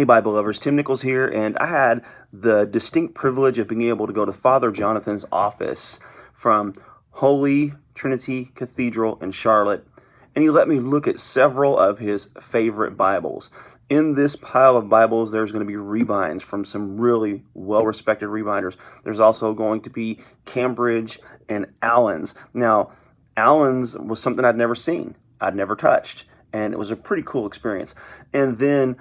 Hey Bible lovers, Tim Nichols here, and I had the distinct privilege of being able to go to Father Jonathan's office from Holy Trinity Cathedral in Charlotte, and he let me look at several of his favorite Bibles. In this pile of Bibles, there's going to be rebinds from some really well-respected rebinders. There's also going to be Cambridge and Allans. Now, Allans was something I'd never seen, I'd never touched, and it was a pretty cool experience. And then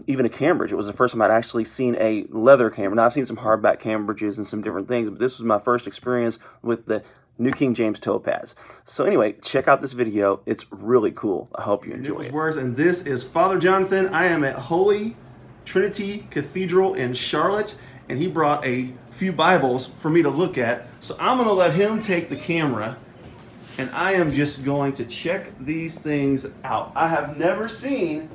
even a Cambridge. It was the first time I'd actually seen a leather Cambridge. Now, I've seen some hardback Cambridges and some different things, but this was my first experience with the New King James Topaz. So anyway, check out this video. It's really cool. I hope you enjoy it. And this is Father Jonathan. I am at Holy Trinity Cathedral in Charlotte, and he brought a few Bibles for me to look at. So I'm going to let him take the camera, and I am just going to check these things out. I have never seen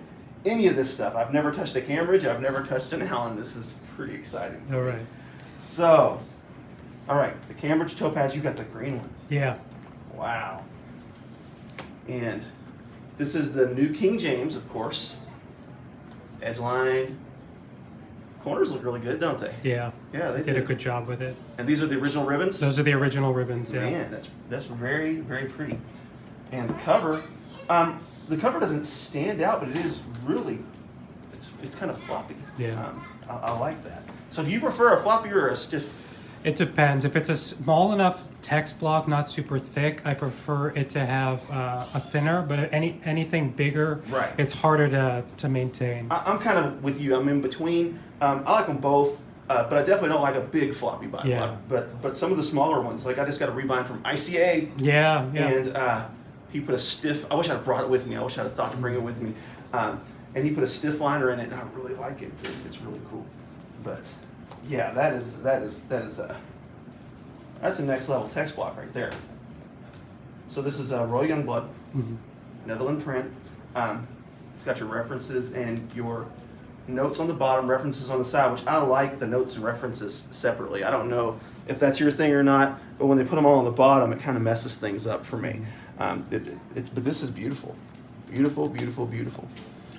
any of this stuff. I've never touched a Cambridge. I've never touched an Allan. This is pretty exciting. All right. So, all right, the Cambridge Topaz, you got the green one. Yeah. Wow. And this is the New King James, of course. Edge line. Corners look really good, don't they? Yeah. Yeah, they did a good job with it. And these are the original ribbons? Those are the original ribbons, yeah. Man, that's very, very pretty. And the cover, doesn't stand out, but it is really, it's kind of floppy. Yeah. I like that. So do you prefer a floppy or a stiff? It depends. If it's a small enough text block, not super thick, I prefer it to have a thinner, but anything bigger, right, it's harder to maintain. I'm kind of with you. I'm in between. I like them both, but I definitely don't like a big floppy Bible. Yeah. But some of the smaller ones, like I just got a rebind from ICA. Yeah. And he put a stiff, I wish I'd brought it with me. I wish I'd have thought to bring it with me. And he put a stiff liner in it, and I really like it. It's really cool. But yeah, that's a next level text block right there. So this is Royal Youngblood, Netherlands print. It's got your references and your notes on the bottom, references on the side, which I like the notes and references separately. I don't know if that's your thing or not, but when they put them all on the bottom, it kind of messes things up for me. But this is beautiful. Beautiful, beautiful, beautiful.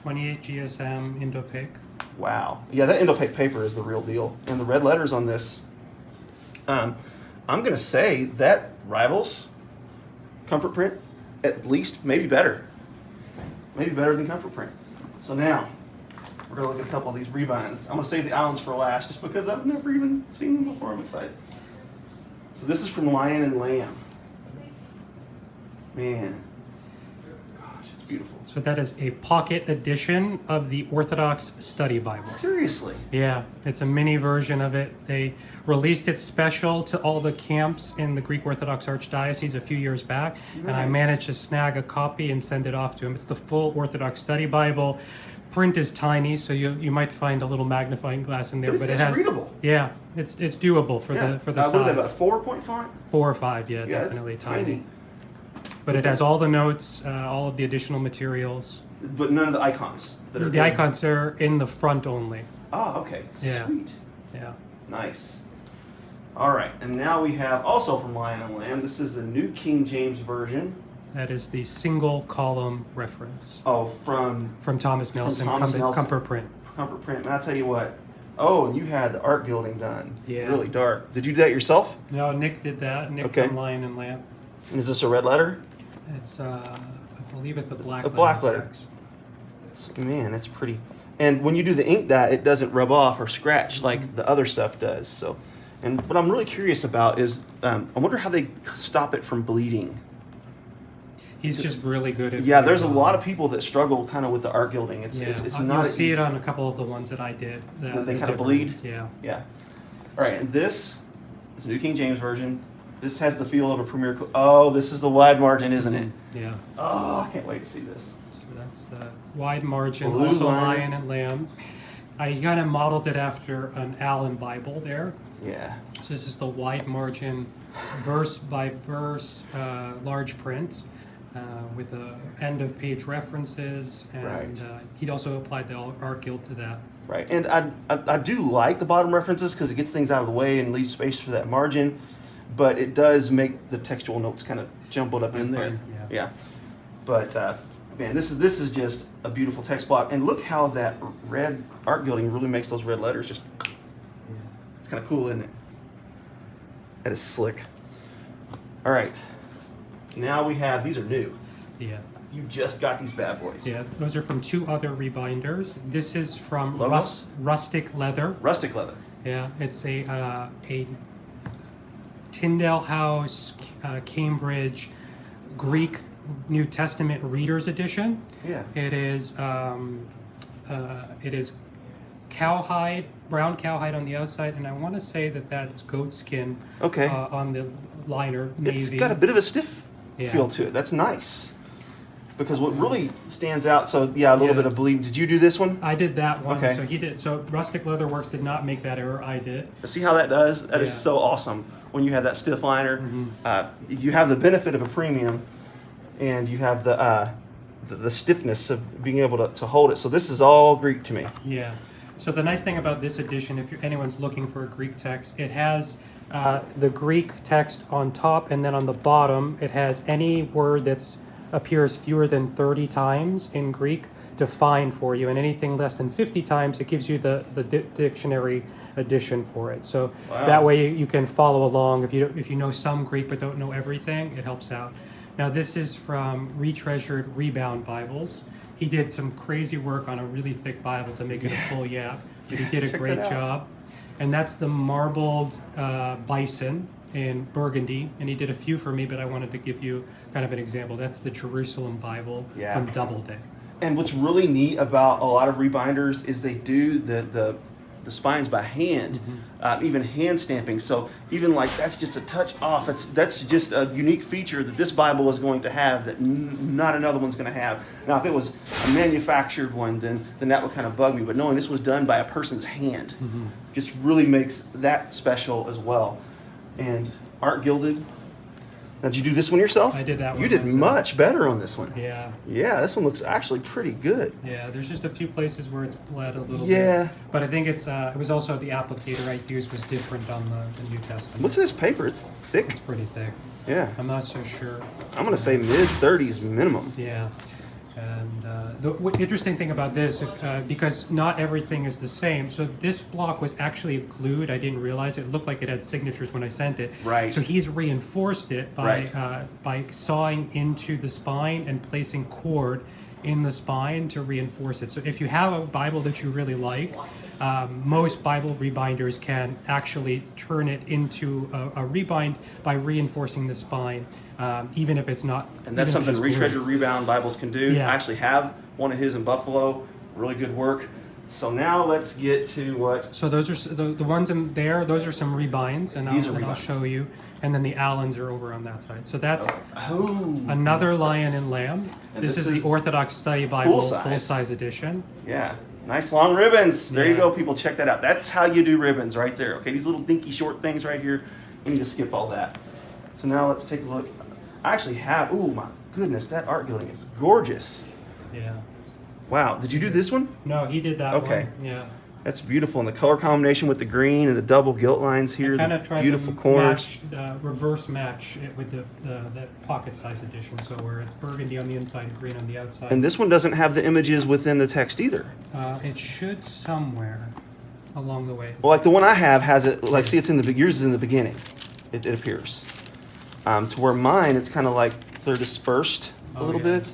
28 GSM Indo-Pic. Wow. Yeah, that Indo-Pic paper is the real deal. And the red letters on this, I'm going to say that rivals Comfort Print, at least maybe better. Maybe better than Comfort Print. So now, we're going to look at a couple of these rebinds. I'm going to save the Allans for last just because I've never even seen them before. I'm excited. So this is from Lion and Lamb. Man, gosh, it's beautiful. So that is a pocket edition of the Orthodox Study Bible. Seriously? Yeah, it's a mini version of it. They released it special to all the camps in the Greek Orthodox Archdiocese a few years back, and I managed to snag a copy and send it off to him. It's the full Orthodox Study Bible. Print is tiny, so you might find a little magnifying glass in there, but it has readable. Yeah, it's doable for the size. What is that, about 4-point font? 4 or 5, yeah, definitely tiny. But it has all the notes, all of the additional materials. But none of the icons that are. The icons are in the front only. Oh, okay. Yeah. Sweet. Yeah. Nice. All right, and now we have also from Lion and Lamb. This is the New King James Version. That is the single column reference. Oh, from Thomas Nelson, Comfort Print. Comfort Print. And I'll tell you what. Oh, and you had the art gilding done. Yeah. Really dark. Did you do that yourself? No, Nick did that. Nick from Lion and Lamb. And is this a red letter? It's I believe it's a black letter. A black letter. So, man, that's pretty. And when you do the ink dye, it doesn't rub off or scratch like the other stuff does. So, and what I'm really curious about is, I wonder how they stop it from bleeding. He's just really good at. Yeah, there's a lot of people that struggle kind of with the art gilding. It's not. You'll see it on a couple of the ones that I did. They kind of bleed. Yeah. Yeah. All right, and this is the New King James Version. This has the feel of a Premier. Oh, this is the wide margin, isn't it? Yeah. Oh, I can't wait to see this. So that's the wide margin, Blue also line. Lion and Lamb. I kind of modeled it after an Allan Bible there. Yeah. So this is the wide margin, verse by verse, large print, with end of page references, and he'd also applied the art guild to that. Right, and I do like the bottom references because it gets things out of the way and leaves space for that margin. But it does make the textual notes kind of jumbled up in there. Yeah. But Man, this is just a beautiful text block, and look how that red art gilding really makes those red letters just. It's kind of cool, isn't it? That is slick. All right, now we have, these are new. Yeah. You just got these bad boys. Yeah, those are from 2 other rebinders. This is from Logos? Rustic Leather. Rustic leather. Yeah, it's a Tyndale House, Cambridge, Greek New Testament Reader's Edition. Yeah. It is cowhide, brown cowhide on the outside, and I want to say that that's goat skin. Okay. On the liner, navy. It's got a bit of a stiff feel to it. That's nice. Because what really stands out, so yeah, a little bit of bleed. Did you do this one? I did that one. Okay. So he did. So Rustic Leatherworks did not make that error. I did. See how that does? That is so awesome. When you have that stiff liner, you have the benefit of a premium, and you have the stiffness of being able to hold it. So this is all Greek to me. Yeah. So the nice thing about this edition, if anyone's looking for a Greek text, it has the Greek text on top, and then on the bottom, it has any word that's appears fewer than 30 times in Greek defined for you, and anything less than 50 times, it gives you the dictionary edition for it. So that way you can follow along. If you know some Greek but don't know everything, it helps out. Now this is from Retreasured Rebound Bibles. He did some crazy work on a really thick Bible to make it a full yap, but he did a great job. And that's the marbled bison in Burgundy, and he did a few for me, but I wanted to give you kind of an example. That's the Jerusalem Bible from Doubleday. And what's really neat about a lot of rebinders is they do the spines by hand, even hand stamping. So even like that's just a touch off. That's just a unique feature that this Bible is going to have that not another one's going to have. Now, if it was a manufactured one, then that would kind of bug me. But knowing this was done by a person's hand just really makes that special as well. And art gilded. Now, did you do this one yourself? I did that one. You did much better on this one. Yeah. Yeah, this one looks actually pretty good. Yeah, there's just a few places where it's bled a little Yeah. bit. But I think it was also the applicator I used was different on the New Testament. What's this paper? It's thick. It's pretty thick. Yeah. I'm not so sure. I'm going to say mid-30s minimum. Yeah. And the interesting thing about this, because not everything is the same, so this block was actually glued. I didn't realize it looked like it had signatures when I sent it. Right. So he's reinforced it by sawing into the spine and placing cord in the spine to reinforce it. So if you have a Bible that you really like, most Bible rebinders can actually turn it into a rebind by reinforcing the spine, even if it's not. And that's something Retreasured Rebound Bibles can do. Yeah. I actually have one of his in Buffalo. Really good work. So now let's get to what? So those are the ones in there. Those are some rebinds, and I'll show you. And then the Allans are over on that side. So that's another Lion and Lamb. And this is the Orthodox Study Bible full-size edition. Yeah. Nice long ribbons. There you go, people. Check that out. That's how you do ribbons right there. Okay, these little dinky short things right here. You need to skip all that. So now let's take a look. I actually have, oh my goodness, that art gilding is gorgeous. Yeah. Wow. Did you do this one? No, he did that one. Yeah. That's beautiful. And the color combination with the green and the double gilt lines here, the beautiful corners. Reverse match it with the pocket size edition. So where it's burgundy on the inside and green on the outside. And this one doesn't have the images within the text either. It should somewhere along the way. Well, like the one I have has it, like see it's in yours is in the beginning. It appears. To where mine, it's kind of like they're dispersed a little bit.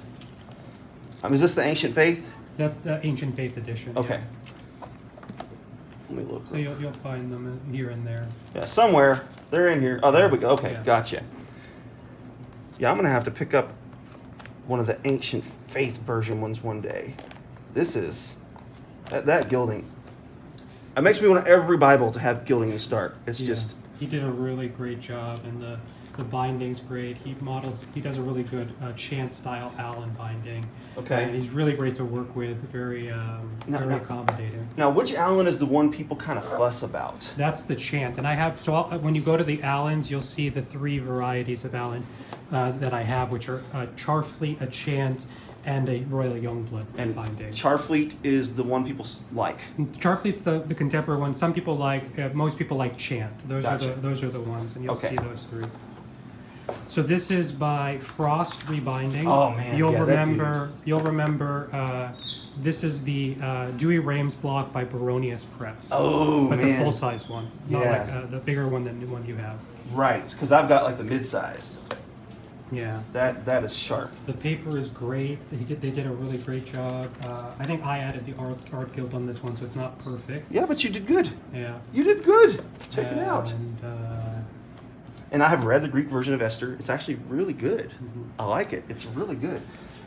Is this the Ancient Faith? That's the Ancient Faith edition. Okay. Let me look. So you'll find them here and there. Yeah, somewhere. They're in here. Oh, there we go. Okay, gotcha. Yeah, I'm going to have to pick up one of the Ancient Faith version ones one day. This is, that gilding. It makes me want every Bible to have gilding to start. It's just. He did a really great job, and the binding's great. He does a really good chant style Allan binding. Okay. And he's really great to work with, very accommodating. Now, which Allan is the one people kind of fuss about? That's the chant. And when you go to the Allans, you'll see the 3 varieties of Allan that I have, which are a Charfleet, a chant, and a Royal Youngblood binding. Charfleet is the one people like. Charfleet's the contemporary one. Some people like, most people like chant. Those are the ones, and you'll see those 3. So this is by Frost Rebinding. Oh, man, You'll yeah, that dude. remember. You'll remember. This is the Dewey Rames block by Baronius Press. Oh, but man. the full size one, not Yeah. like the bigger one than the one you have. Right, because I've got like the mid-sized. Yeah. That is sharp. The paper is great. They did a really great job. I think I added the art guild on this one, so it's not perfect. Yeah, but you did good. Yeah. You did good. Check it out. And And I have read the Greek version of Esther. It's actually really good. Mhm. I like it. It's really good.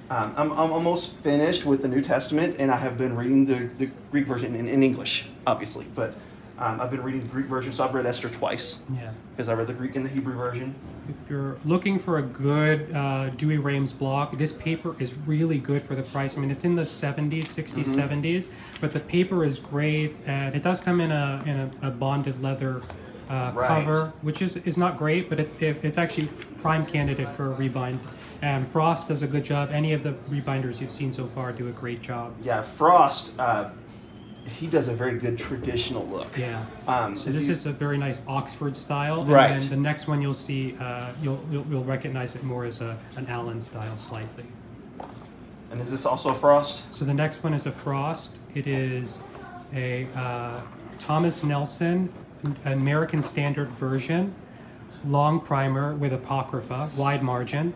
I'm almost finished with the New Testament, and I have been reading the Greek version in English, obviously. But I've been reading the Greek version, so I've read Esther twice. yeah. Because I read the Greek and the Hebrew version. If you're looking for a good Dewey Rames block, this paper is really good for the price. I mean, it's in the 70s, 60s, 70s, but the paper is great, and it does come in a bonded leather cover, which is not great, but it's actually prime candidate for a rebind. And Frost does a good job. Any of the rebinders you've seen so far do a great job. Yeah, Frost, he does a very good traditional look. Yeah. So if this you- is a very nice Oxford style. Right. And then the next one you'll see, you'll recognize it more as an Allan style slightly. And is this also a Frost? So the next one is a Frost. It is a Thomas Nelson American Standard version, long primer with apocrypha, wide margin.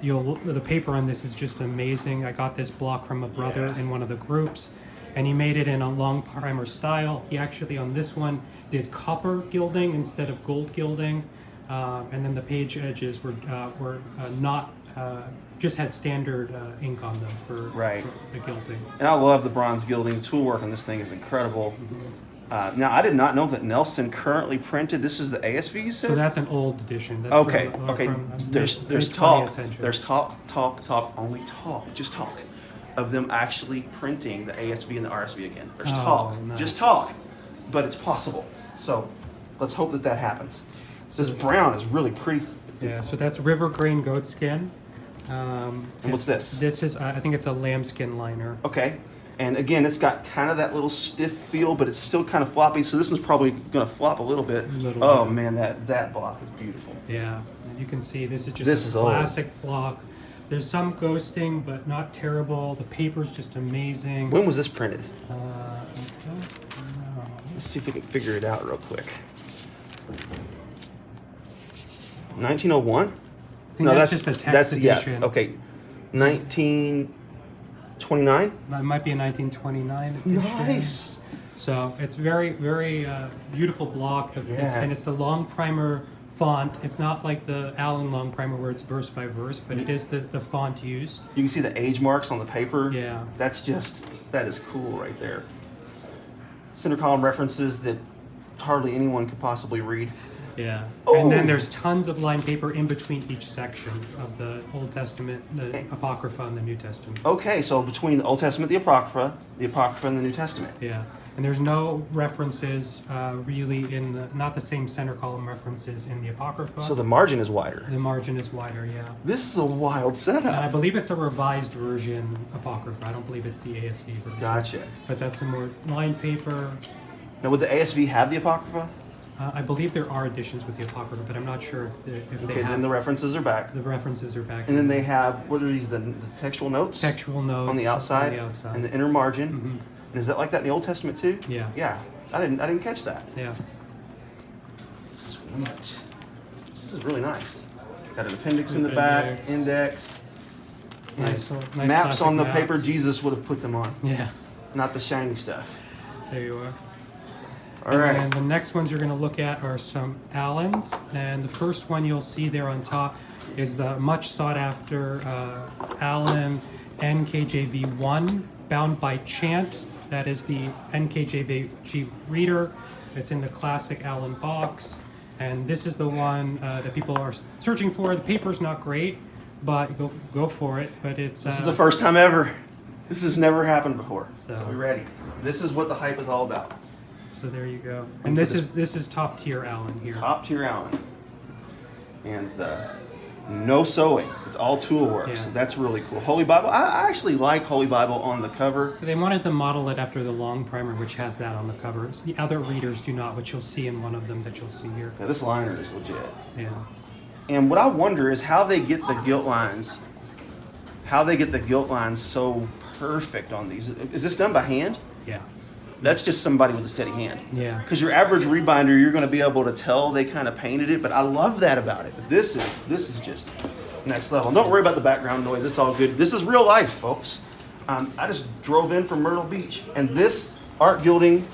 The paper on this is just amazing. I got this block from a brother in one of the groups, and he made it in a long primer style. He actually on this one did copper gilding instead of gold gilding, and then the page edges were not just had standard ink on them for the gilding. And I love the bronze gilding. The tool work on this thing is incredible. Now, I did not know that Nelson currently printed. This is the ASV, you said? So that's an old edition. That's Okay, from, okay. from There's mid-20th talk. century. There's talk, only talk, just talk of them actually printing the ASV and the RSV again. There's talk, nice. just talk, but it's possible. So let's hope that happens. This brown is really pretty. Yeah, so that's river grain goat skin. And what's this? This is, I think it's a lambskin liner. Okay. And again, it's got kind of that little stiff feel, but it's still kind of floppy. So this one's probably going to flop a little bit. Oh man, that block is beautiful. Yeah, and you can see this is just a classic block. There's some ghosting, but not terrible. The paper's just amazing. When was this printed? I don't know. Let's see if we can figure it out real quick. 1901? I think that's just a text edition. Yeah, okay. 1929? That might be a 1929 edition. Nice. So it's very, very beautiful block. And it's the long primer font. It's not like the Allan long primer where it's verse by verse, but it is the font used. You can see the age marks on the paper. Yeah. That is cool right there. Center column references that hardly anyone could possibly read. Yeah. Oh. And then there's tons of line paper in between each section of the Old Testament, the Apocrypha, and the New Testament. Okay, so between the Old Testament, the Apocrypha, and the New Testament. Yeah. And there's no references really not the same center column references in the Apocrypha. So the margin is wider. The margin is wider, yeah. This is a wild And setup. I believe it's a revised version Apocrypha. I don't believe it's the ASV version. Gotcha. But that's some more line paper. Now, would the ASV have the Apocrypha? I believe there are editions with the Apocrypha, but I'm not sure if they Okay, have. then the references are back. The references are back. And then they have, what are these, the textual notes? Textual notes on the outside. And the inner margin. Mhm. And is that like that in the Old Testament too? Yeah. Yeah. I didn't catch that. Yeah. Sweet. This is really nice. Got an appendix in the back, index. Nice. Nice Maps on the maps. paper Jesus would have put them on, Yeah. not the shiny stuff. There you are. All right. And the next ones you're going to look at are some Allans. And the first one you'll see there on top is the much sought after Allan NKJV1, bound by Chant. That is the NKJV reader. It's in the classic Allan box. And this is the one that people are searching for. The paper's not great, but go for it. But it's This is the first time ever. This has never happened before. So we're ready. This is what the hype is all about. So there you go. And this is top tier Allan here. Top tier Allan. And no sewing. It's all tool work. Yeah. So that's really cool. Holy Bible. I actually like Holy Bible on the cover. They wanted to model it after the long primer, which has that on the cover. The other readers do not, which you'll see in one of them that you'll see here. Yeah, this liner is legit. Yeah. And what I wonder is how they get the gilt lines. How they get the gilt lines so perfect on these. Is this done by hand? Yeah. That's just somebody with a steady hand. Yeah. Because your average rebinder, you're going to be able to tell they kind of painted it, but I love that about it. But this is just next level. Don't worry about the background noise. It's all good. This is real life, folks. I just drove in from Myrtle Beach, and this art gilding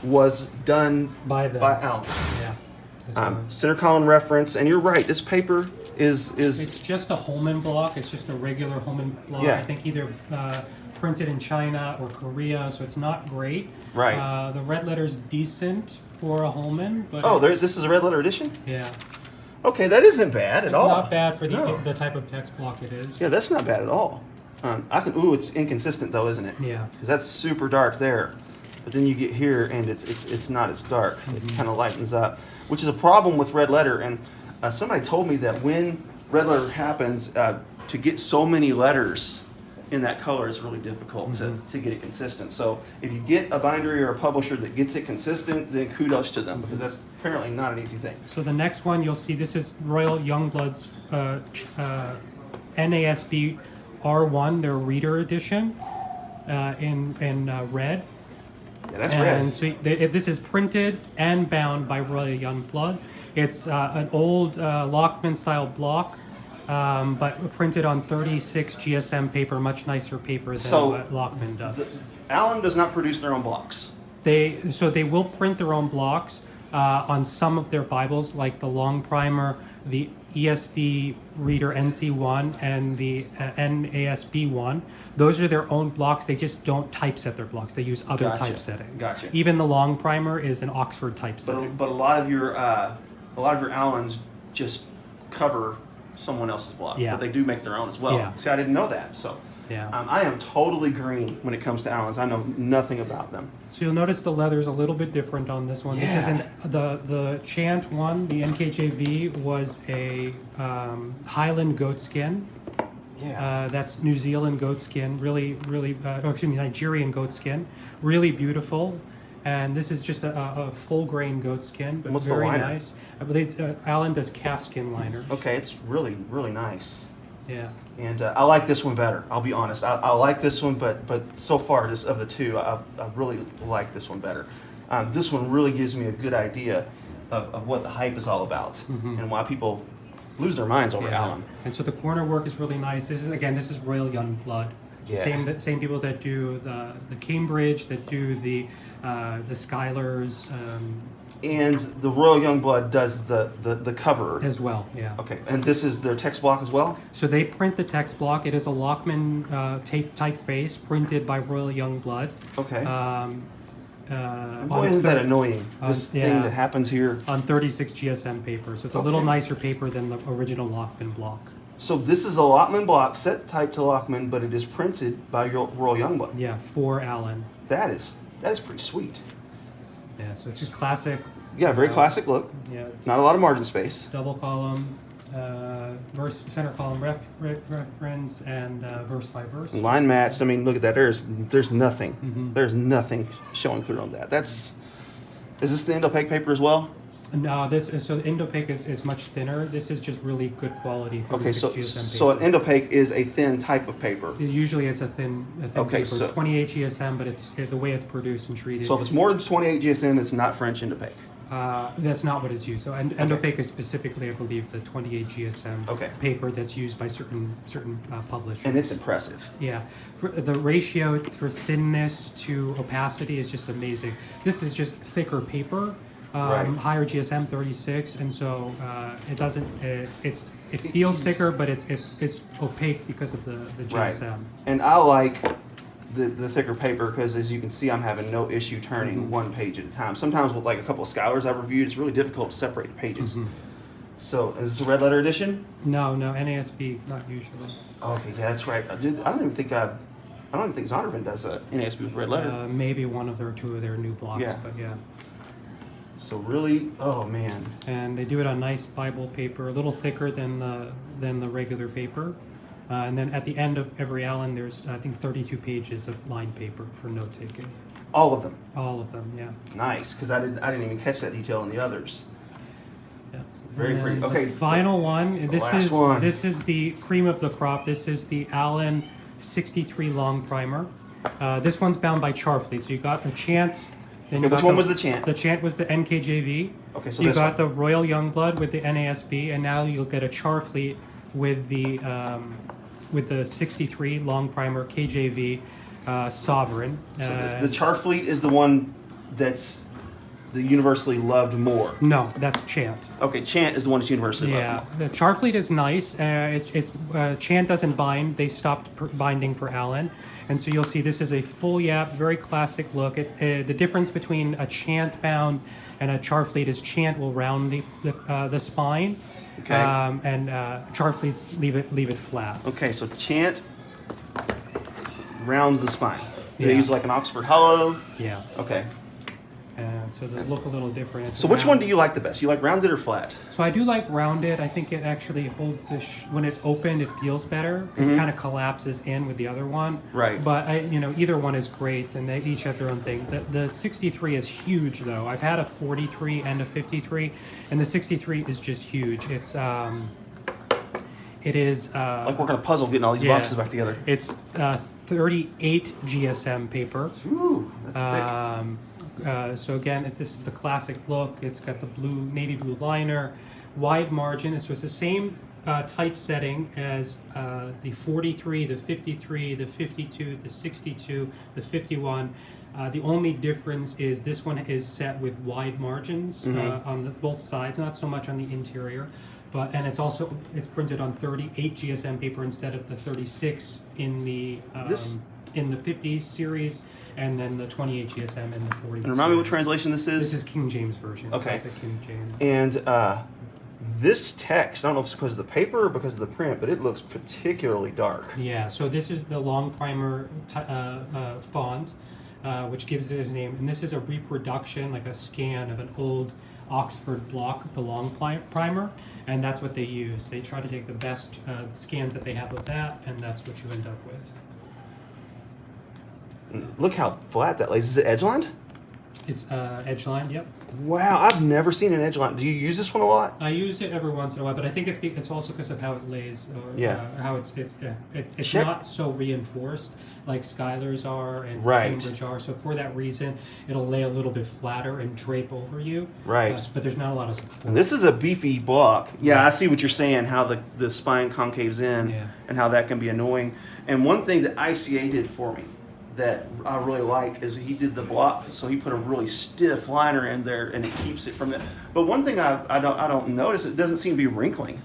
was done By Allans. Yeah. Center column reference, and you're right. This paper is It's just a Holman block. It's just a regular Holman block. Yeah. I think either printed in China or Korea, so it's not great. Right. The red letter's decent for a Holman, but this is a red letter edition. yeah, Okay, that isn't bad at all. it's not bad for No. the type of text block it is. Yeah, that's not bad at all. It's inconsistent though, isn't it? Yeah. Because that's super dark there, but then you get here and it's not as dark. It kind of lightens up, which is a problem with red letter. And somebody told me that when red letter happens, to get so many letters in that color is really difficult to get it consistent. So if you get a bindery or a publisher that gets it consistent, then kudos to them, because that's apparently not an easy thing. So the next one you'll see, this is Royal Youngblood's NASB R1, their reader edition, in red. Yeah, that's And red. so this is printed and bound by Royal Youngblood. It's an old Lockman style block, but printed on 36 GSM paper, much nicer paper than what Lockman does. Allan does not produce their own blocks. They will print their own blocks on some of their Bibles, like the Long Primer, the ESV Reader NC1, and the NASB1. Those are their own blocks. They just don't typeset their blocks. They use other Gotcha. typesettings. Gotcha. Even the Long Primer is an Oxford typesetting. But a lot of your Allans just cover someone else's block, Yeah. but they do make their own as well. Yeah. See, I didn't know that. So Yeah. I am totally green when it comes to Allans. I know nothing about them. So you'll notice the leather's a little bit different on this one. This Yeah. isn't the Chant one. The NKJV was a Highland goatskin. Yeah. That's New Zealand goatskin. Really, Nigerian goatskin. Really beautiful. And this is just a full grain goatskin, but What's the very liner? nice. I believe Allan does calfskin liners. Okay, it's really, really nice. Yeah. And I like this one better. I'll be honest. I like this one, but so far, just of the two, I really like this one better. This one really gives me a good idea of what the hype is all about and why people lose their minds over Allan. And so the corner work is really nice. This is Royal Youngblood. Yeah. Same people that do the Cambridge, that do the Skylers And the Royal Youngblood does the cover. as well. Yeah. Okay, and this is their text block as well? So they print the text block. It is a Lockman typeface printed by Royal Youngblood. Okay. And boy, isn't that annoying? This yeah. thing that happens here. On 36 GSM paper. So it's a little nicer paper than the original Lockman block. So this is a Lockman block, set type to Lockman, but it is printed by Royal Youngblood. Yeah, for Allan. That is pretty sweet. Yeah, so it's just classic. Yeah, very classic look. Yeah, Not a lot of margin space. double column, center column reference, and verse by verse. Line matched. I mean, look at that. There's nothing. There's nothing showing through on that. Is this the Indopaque paper as well? No, the Indopaque is much thinner. This is just really good quality. Okay, 36 GSM paper. so an Indopaque is a thin type of paper. Usually it's a thin Okay, paper. so- It's 28 GSM, but it's the way it's produced and treated. So if it's more than 28 GSM, it's not French Indopaque. That's not what it's used. So Indopaque is specifically, I believe, the 28 GSM Okay. paper that's used by certain publishers. And it's impressive. Yeah, the ratio for thinness to opacity is just amazing. This is just thicker paper, Right. higher GSM 36, and so it doesn't. It feels thicker, but it's opaque because of the GSM. Right. And I like the thicker paper because, as you can see, I'm having no issue turning one page at a time. Sometimes with like a couple of Skylers I've reviewed, it's really difficult to separate the pages. So is this a red letter edition? No, NASB not usually. Okay, yeah, that's right. Dude, I don't even think Zondervan does a NASB with red letter. Maybe one of their two of their new blocks, Yeah. but yeah. So really, oh man. And they do it on nice Bible paper, a little thicker than the regular paper. And then at the end of every Allan, there's I think 32 pages of line paper for note taking. All of them. All of them, yeah. Nice, because I didn't even catch that detail in the others. Yeah. Very pretty. And Okay. the final one. last one. This is the cream of the crop. This is the Allan 63 long primer. This one's bound by Charfleet. So you got a Chant. Then you Which got one was the Chant? The Chant was the NKJV. Okay, so you this got one. the Royal Youngblood with the NASB, and now you'll get a Charfleet with the 63 long primer KJV Sovereign. So the Charfleet is the one that's the universally loved more. No, that's Chant. Okay, Chant is the one that's universally Yeah, loved. the Charfleet is nice. Chant doesn't bind. They stopped binding for Allan, and so you'll see this is a full yap, very classic look. The difference between a Chant bound and a Charfleet is Chant will round the spine, Okay. and Charfleets leave it flat. Okay, so Chant rounds the spine. Do they Yeah. use like an Oxford Hollow? Yeah, Okay. and so they look a little different. It's So which round. one do you like the best? You like rounded or flat? So I do like rounded. I think it actually holds when it's opened, it feels better because it kind of collapses in with the other one. Right. But either one is great, and they each have their own thing. The 63 is huge, though. I've had a 43 and a 53, and the 63 is just huge. It is Like working a puzzle, getting all these yeah. boxes back together. It's 38 GSM paper. Ooh, that's thick. So again, this is the classic look. It's got the navy blue liner, wide margin. So it's the same typesetting as the 43, the 53, the 52, the 62, the 51. The only difference is this one is set with wide margins on both sides, not so much on the interior. And it's printed on 38 GSM paper instead of the 36 in the in the 50s series, and then the 28 GSM in the 40s. And remind me what translation this is? This is King James version. Okay. Classic King James. And this text, I don't know if it's because of the paper or because of the print, but it looks particularly dark. Yeah. So this is the long primer font, which gives it its name, and this is a reproduction, like a scan of an old Oxford block, the long primer, and that's what they use. They try to take the best scans that they have of that, and that's what you end up with. Look how flat that lays. Is it edge lined? It's edge lined. Yep. Wow, I've never seen an edge line. Do you use this one a lot? I use it every once in a while, but I think it's also because of how it lays, or Yeah. how it's Check- not so reinforced like Skylar's are and Right. Cambridge are. So for that reason, it'll lay a little bit flatter and drape over you. Right. But there's not a lot of support. And this is a beefy block. Yeah, I see what you're saying, how the spine concaves in Yeah. and how that can be annoying. And one thing that ICA did for me that I really like is he did the block, so he put a really stiff liner in there and it keeps it from that. But one thing I don't notice, it doesn't seem to be wrinkling.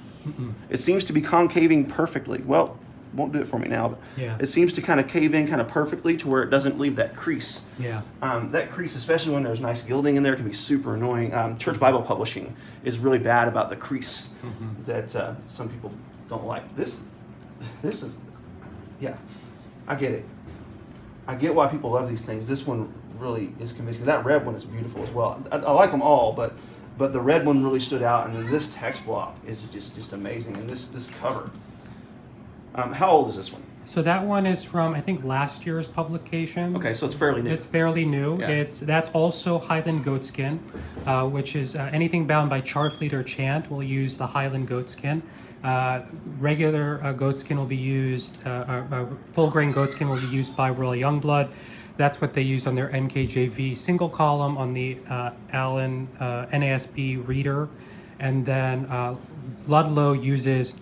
It seems to be concaving perfectly. Well, won't do it for me now, but Yeah. it seems to kind of cave in kind of perfectly to where it doesn't leave that crease. Yeah. That crease, especially when there's nice gilding in there, can be super annoying. Church Bible Publishing is really bad about the crease that some people don't like. This is, yeah, I get it. I get why people love these things. This one really is convincing. That red one is beautiful as well. I like them all, but the red one really stood out, and then this text block is just amazing. And this cover. How old is this one? So that one is from, I think, last year's publication. Okay, so it's fairly new. It's fairly new. Yeah. That's also Highland goatskin, which is anything bound by Charfleet or Chant will use the Highland goatskin. Regular goatskin will be used. Full grain goatskin will be used by Royal Youngblood. That's what they used on their NKJV single column on the Allan NASB reader, and then Ludlow uses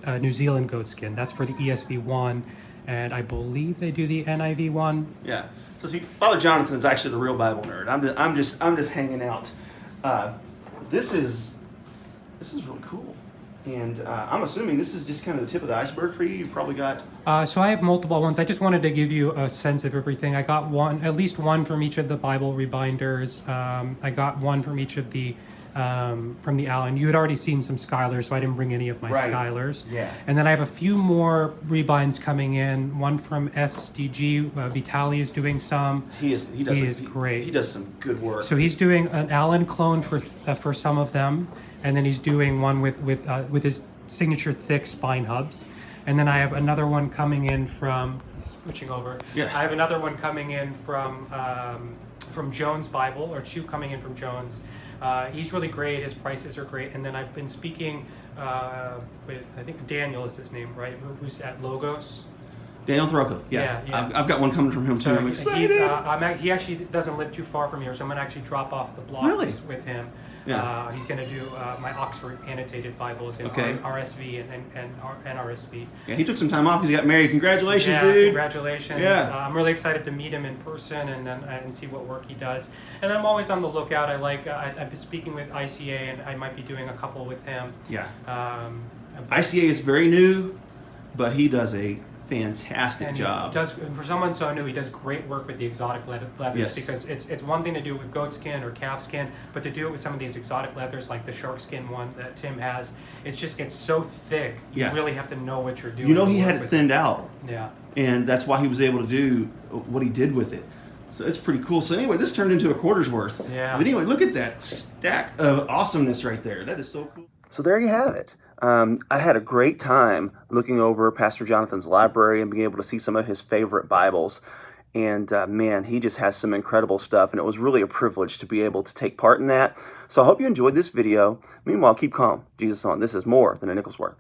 New Zealand goatskin. That's for the ESV1, and I believe they do the NIV one. Yeah. So see, Father Jonathan's actually the real Bible nerd. I'm just hanging out. This is really cool, and I'm assuming this is just kind of the tip of the iceberg for you. You've probably got. So I have multiple ones. I just wanted to give you a sense of everything. I got at least one from each of the Bible rebinders. I got one from each of the. From the Allan. You had already seen some Skylars, so I didn't bring any of my Right. Skylars. Yeah. And then I have a few more rebinds coming in. One from SDG. Vitali is doing some. He is great. He does some good work. So he's doing an Allan clone for some of them, and then he's doing one with his signature thick spine hubs. And then I have another one coming in from switching over. Yeah. I have another one coming in from from Jones Bible, or 2 coming in from Jones. He's really great. His prices are great. And then I've been speaking with, I think Daniel is his name, right? Who's at Logos. Daniel Throcco, yeah. I've got one coming from him too. I'm excited. He actually doesn't live too far from here, so I'm gonna actually drop off the blocks with him. Yeah. He's gonna do my Oxford annotated Bibles in RSV and RSV. Yeah, he took some time off. He's got married. Congratulations, yeah, dude. Congratulations. Yeah. I'm really excited to meet him in person and see what work he does. And I'm always on the lookout. I've been speaking with ICA, and I might be doing a couple with him. Yeah. ICA is very new, but he does a fantastic job. For someone so new, he does great work with the exotic leathers, because it's one thing to do it with goat skin or calf skin, but to do it with some of these exotic leathers like the shark skin one that Tim has, it's so thick. You really have to know what you're doing. You know, he had it thinned out. Yeah. And that's why he was able to do what he did with it. So it's pretty cool. So anyway, this turned into a quarter's worth. Yeah. But anyway, look at that stack of awesomeness right there. That is so cool. So there you have it. I had a great time looking over Pastor Jonathan's library and being able to see some of his favorite Bibles. And man, he just has some incredible stuff, and it was really a privilege to be able to take part in that. So I hope you enjoyed this video. Meanwhile, keep calm. Jesus on. This is more than a nickel's worth.